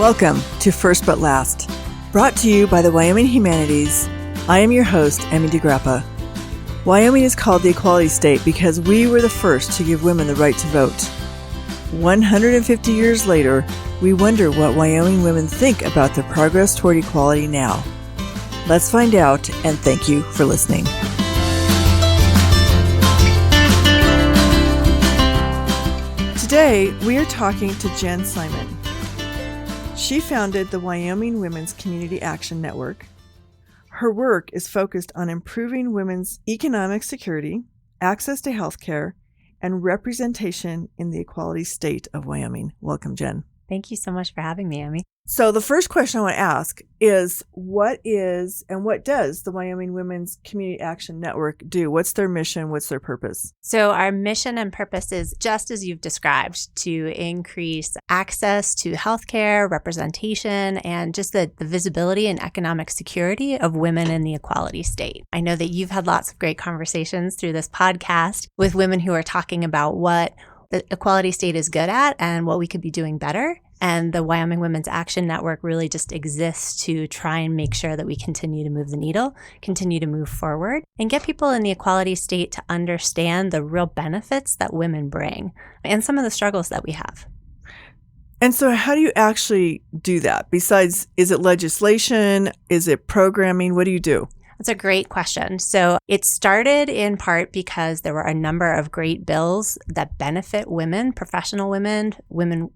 Welcome to First But Last, brought to you by the Wyoming Humanities. I am your host, Emmy DeGrappa. Wyoming is called the Equality State because we were the first to give women the right to vote. 150 years later, we wonder what Wyoming women think about the progress toward equality now. Let's find out, and thank you for listening. Today, we are talking to Jen Simon. She founded the Wyoming Women's Community Action Network. Her work is focused on improving women's economic security, access to health care, and representation in the equality state of Wyoming. Welcome, Jen. Thank you so much for having me, Emmy. So the first question I want to ask is, what is and what does the Wyoming Women's Community Action Network do? What's their mission? What's their purpose? So our mission and purpose is just as you've described, to increase access to healthcare, representation, and just the visibility and economic security of women in the equality state. I know that you've had lots of great conversations through this podcast with women who are talking about what the equality state is good at and what we could be doing better. And the Wyoming Women's Action Network really just exists to try and make sure that we continue to move the needle, continue to move forward, and get people in the equality state to understand the real benefits that women bring and some of the struggles that we have. And so how do you actually do that? Besides, is it legislation? Is it programming? What do you do? That's a great question. So it started in part because there were a number of great bills that benefit women, professional women, women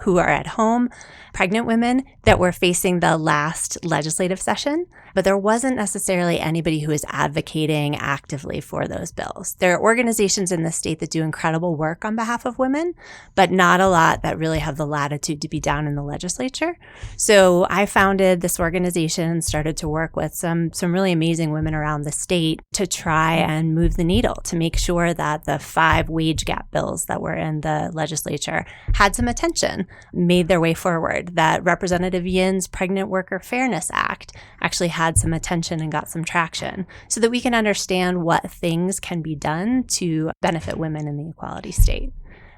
who are at home, pregnant women that were facing the last legislative session, but there wasn't necessarily anybody who is advocating actively for those bills. There are organizations in the state that do incredible work on behalf of women, but not a lot that really have the latitude to be down in the legislature. So I founded this organization, started to work with some really amazing women around the state to try and move the needle, to make sure that the 5 wage gap bills that were in the legislature had some attention, made their way forward, that Representative Yin's Pregnant Worker Fairness Act actually had some attention and got some traction, so that we can understand what things can be done to benefit women in the equality state.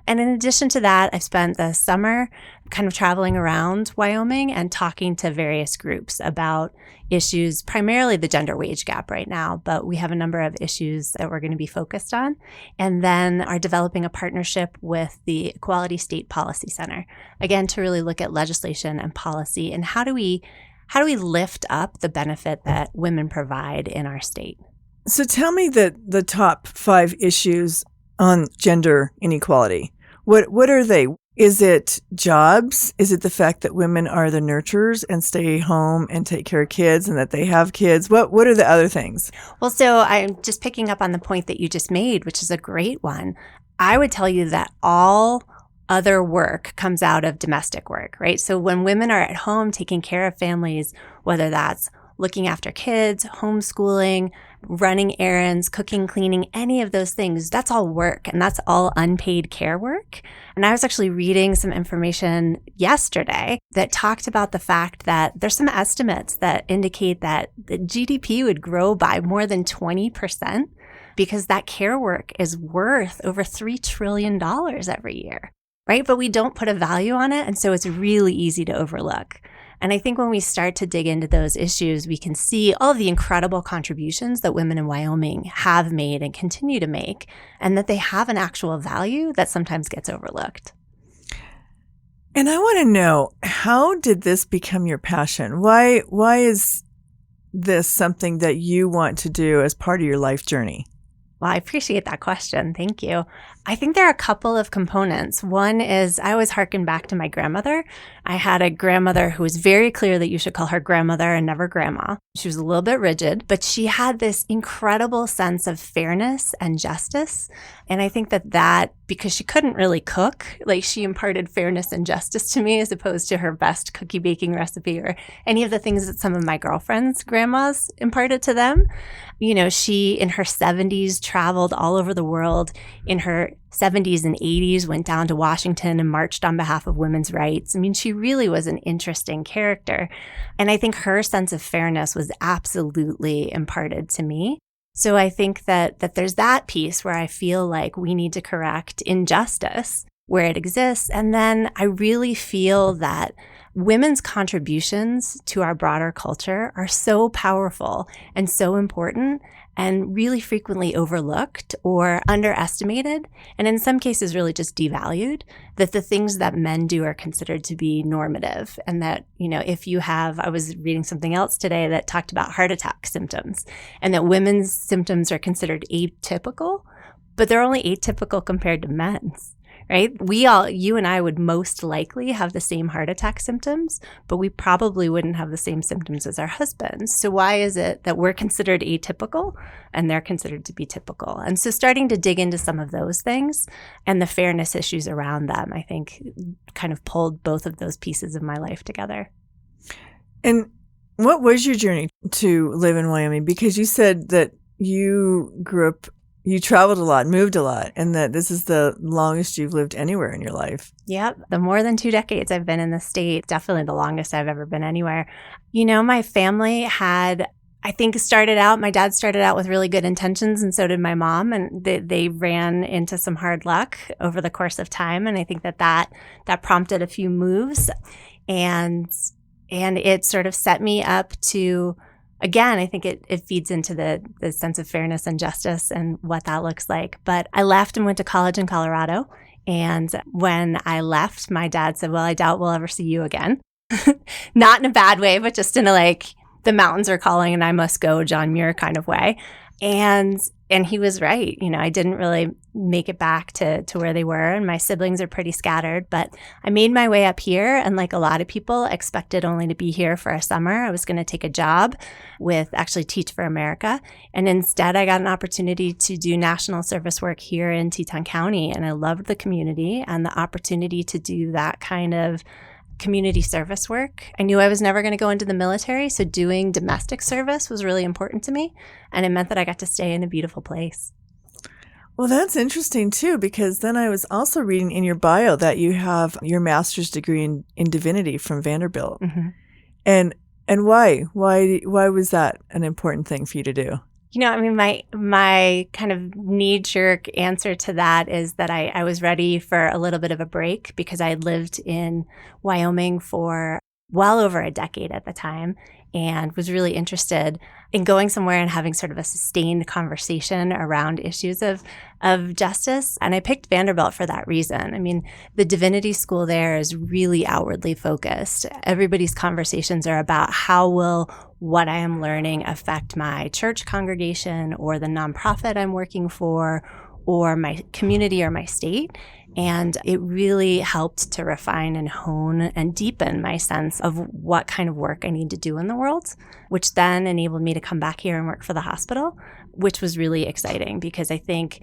And in addition to that, I've spent the summer kind of traveling around Wyoming and talking to various groups about issues, primarily the gender wage gap right now, but we have a number of issues that we're going to be focused on, and then are developing a partnership with the Equality State Policy Center, again, to really look at legislation and policy and how do we lift up the benefit that women provide in our state. So tell me the top 5 issues on gender inequality. What are they? Is it jobs? Is it the fact that women are the nurturers and stay home and take care of kids and that they have kids? What are the other things? Well, so I'm just picking up on the point that you just made, which is a great one. I would tell you that all other work comes out of domestic work, right? So when women are at home taking care of families, whether that's looking after kids, homeschooling, running errands, cooking, cleaning, any of those things, that's all work, and that's all unpaid care work. And I was actually reading some information yesterday that talked about the fact that there's some estimates that indicate that the GDP would grow by more than 20% because that care work is worth over $3 trillion every year, right? But we don't put a value on it, and so it's really easy to overlook. And I think when we start to dig into those issues, we can see all of the incredible contributions that women in Wyoming have made and continue to make, and that they have an actual value that sometimes gets overlooked. And I want to know, how did this become your passion? Why is this something that you want to do as part of your life journey? Well, I appreciate that question. Thank you. I think there are a couple of components. One is I always hearken back to my grandmother. I had a grandmother who was very clear that you should call her grandmother and never grandma. She was a little bit rigid, but she had this incredible sense of fairness and justice. And I think that because she couldn't really cook, like she imparted fairness and justice to me as opposed to her best cookie baking recipe or any of the things that some of my girlfriends' grandmas imparted to them. You know, she in her 70s traveled all over the world. In her 70s and 80s, went down to Washington and marched on behalf of women's rights. I mean, she really was an interesting character. And I think her sense of fairness was absolutely imparted to me. So I think that there's that piece where I feel like we need to correct injustice where it exists. And then I really feel that women's contributions to our broader culture are so powerful and so important and really frequently overlooked or underestimated, and in some cases really just devalued, that the things that men do are considered to be normative. And that, if you have, I was reading something else today that talked about heart attack symptoms, and that women's symptoms are considered atypical, but they're only atypical compared to men's. Right? You and I would most likely have the same heart attack symptoms, but we probably wouldn't have the same symptoms as our husbands. So why is it that we're considered atypical and they're considered to be typical? And so starting to dig into some of those things and the fairness issues around them, I think kind of pulled both of those pieces of my life together. And what was your journey to live in Wyoming? Because you said that you traveled a lot, moved a lot, and that this is the longest you've lived anywhere in your life. Yep. The more than 2 decades I've been in the state, definitely the longest I've ever been anywhere. My family my dad started out with really good intentions, and so did my mom, and they ran into some hard luck over the course of time. And I think that prompted a few moves, and it sort of set me up to, again, I think it feeds into the sense of fairness and justice and what that looks like. But I left and went to college in Colorado. And when I left, my dad said, well, I doubt we'll ever see you again. Not in a bad way, but just in a the mountains are calling and I must go, John Muir kind of way. And he was right. I didn't really make it back to where they were, and my siblings are pretty scattered, but I made my way up here, and like a lot of people, expected only to be here for a summer. I was going to take a job with actually Teach for America, and instead I got an opportunity to do national service work here in Teton County, and I loved the community and the opportunity to do that kind of community service work. I knew I was never going to go into the military, so doing domestic service was really important to me, and it meant that I got to stay in a beautiful place. Well, that's interesting too, because then I was also reading in your bio that you have your master's degree in Divinity from Vanderbilt. Mm-hmm. And why was that an important thing for you to do? My kind of knee-jerk answer to that is that I was ready for a little bit of a break, because I had lived in Wyoming for well over a decade at the time, and was really interested in going somewhere and having sort of a sustained conversation around issues of justice. And I picked Vanderbilt for that reason. The Divinity School there is really outwardly focused. Everybody's conversations are about how will what I am learning affect my church congregation or the nonprofit I'm working for or my community or my state. And it really helped to refine and hone and deepen my sense of what kind of work I need to do in the world, which then enabled me to come back here and work for the hospital, which was really exciting, because I think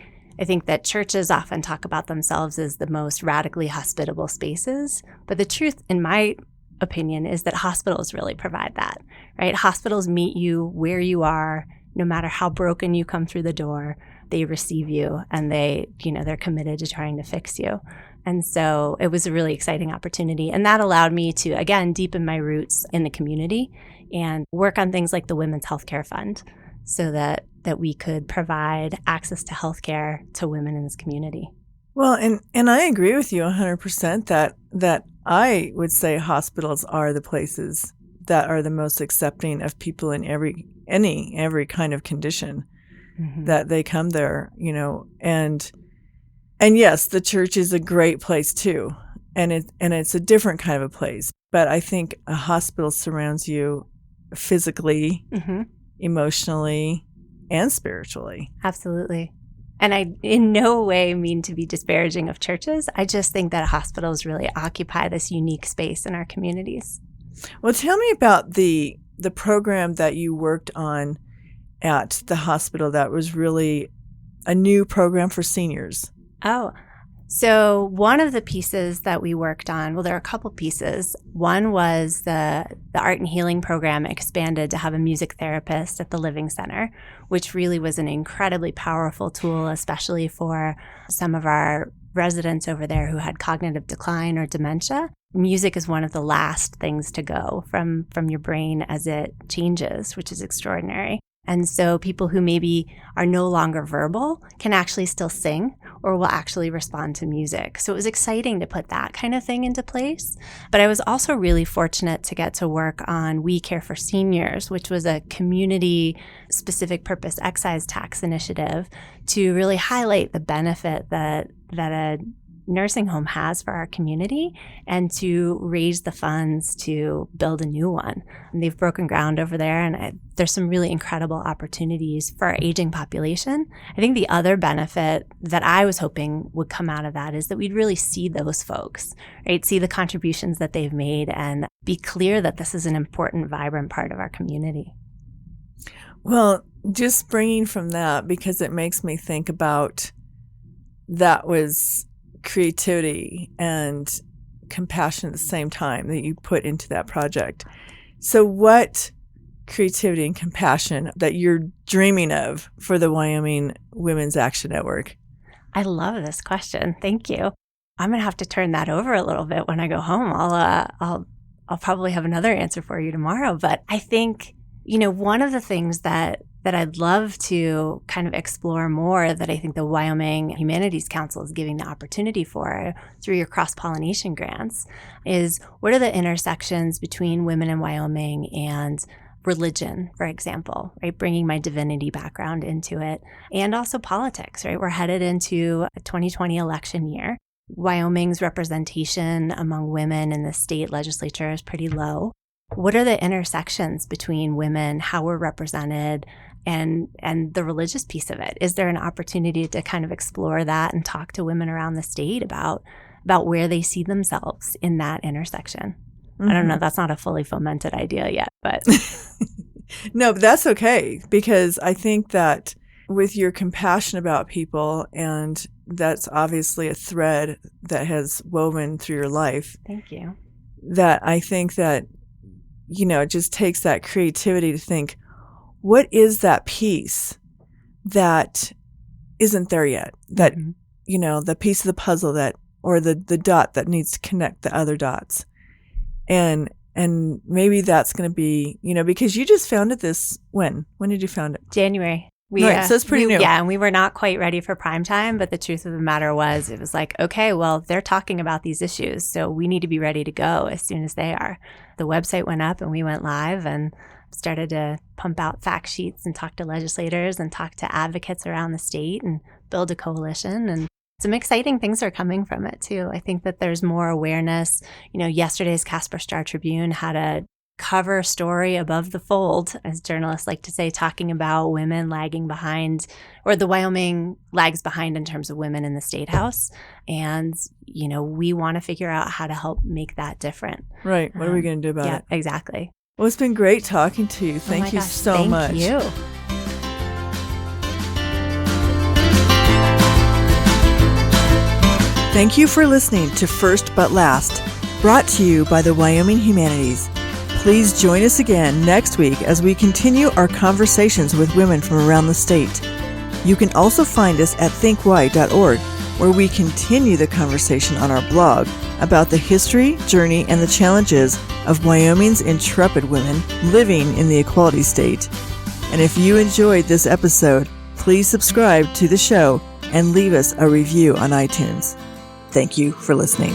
that churches often talk about themselves as the most radically hospitable spaces. But the truth, in my opinion, is that hospitals really provide that, right? Hospitals meet you where you are, no matter how broken you come through the door. They receive you, and they're committed to trying to fix you. And so it was a really exciting opportunity. And that allowed me to, again, deepen my roots in the community and work on things like the Women's Healthcare Fund, so that we could provide access to healthcare to women in this community. Well, and I agree with you 100% that I would say hospitals are the places that are the most accepting of people in every kind of condition. Mm-hmm. That they come there, and yes, the church is a great place too, and it's a different kind of a place. But I think a hospital surrounds you physically, mm-hmm. emotionally, and spiritually. Absolutely. And I in no way mean to be disparaging of churches. I just think that hospitals really occupy this unique space in our communities. Well, tell me about the program that you worked on at the hospital that was really a new program for seniors. Oh, so one of the pieces that we worked on, well, there are a couple pieces. One was the Art and Healing program expanded to have a music therapist at the Living Center, which really was an incredibly powerful tool, especially for some of our residents over there who had cognitive decline or dementia. Music is one of the last things to go from your brain as it changes, which is extraordinary. And so people who maybe are no longer verbal can actually still sing or will actually respond to music. So it was exciting to put that kind of thing into place. But I was also really fortunate to get to work on We Care for Seniors, which was a community-specific purpose excise tax initiative to really highlight the benefit that a nursing home has for our community and to raise the funds to build a new one. And they've broken ground over there, and there's some really incredible opportunities for our aging population. I think the other benefit that I was hoping would come out of that is that we'd really see those folks, right? See the contributions that they've made and be clear that this is an important, vibrant part of our community. Well, just springing from that, because it makes me think about that was creativity and compassion at the same time that you put into that project. So what creativity and compassion that you're dreaming of for the Wyoming Women's Action Network? I love this question. Thank you. I'm going to have to turn that over a little bit when I go home. I'll probably have another answer for you tomorrow. But I think, one of the things that I'd love to kind of explore more, that I think the Wyoming Humanities Council is giving the opportunity for through your cross-pollination grants, is what are the intersections between women in Wyoming and religion, for example, right? Bringing my divinity background into it, and also politics, right? We're headed into a 2020 election year. Wyoming's representation among women in the state legislature is pretty low. What are the intersections between women, how we're represented, and the religious piece of it? Is there an opportunity to kind of explore that and talk to women around the state about where they see themselves in that intersection? I don't know. That's not a fully fomented idea yet, but. No, but that's okay, because I think that with your compassion about people, and that's obviously a thread that has woven through your life. Thank you. That I think that, it just takes that creativity to think, what is that piece that isn't there yet? That, the piece of the puzzle or the dot that needs to connect the other dots. And maybe that's going to be, because you just founded this when? When did you found it? January. Right, so it's pretty new. Yeah, and we were not quite ready for prime time, but the truth of the matter was, it was like, okay, well, they're talking about these issues, so we need to be ready to go as soon as they are. The website went up and we went live and started to pump out fact sheets and talk to legislators and talk to advocates around the state and build a coalition. And some exciting things are coming from it, too. I think that there's more awareness. Yesterday's Casper Star Tribune had a cover story above the fold, as journalists like to say, talking about women lagging behind, or the Wyoming lags behind in terms of women in the state house. And, we want to figure out how to help make that different. Right. What are we going to do about it? Yeah, exactly. Well, it's been great talking to you. Thank you so much. Thank you. Thank you for listening to First But Last, brought to you by the Wyoming Humanities. Please join us again next week as we continue our conversations with women from around the state. You can also find us at thinkwy.org, where we continue the conversation on our blog about the history, journey, and the challenges of Wyoming's intrepid women living in the equality state. And if you enjoyed this episode, please subscribe to the show and leave us a review on iTunes. Thank you for listening.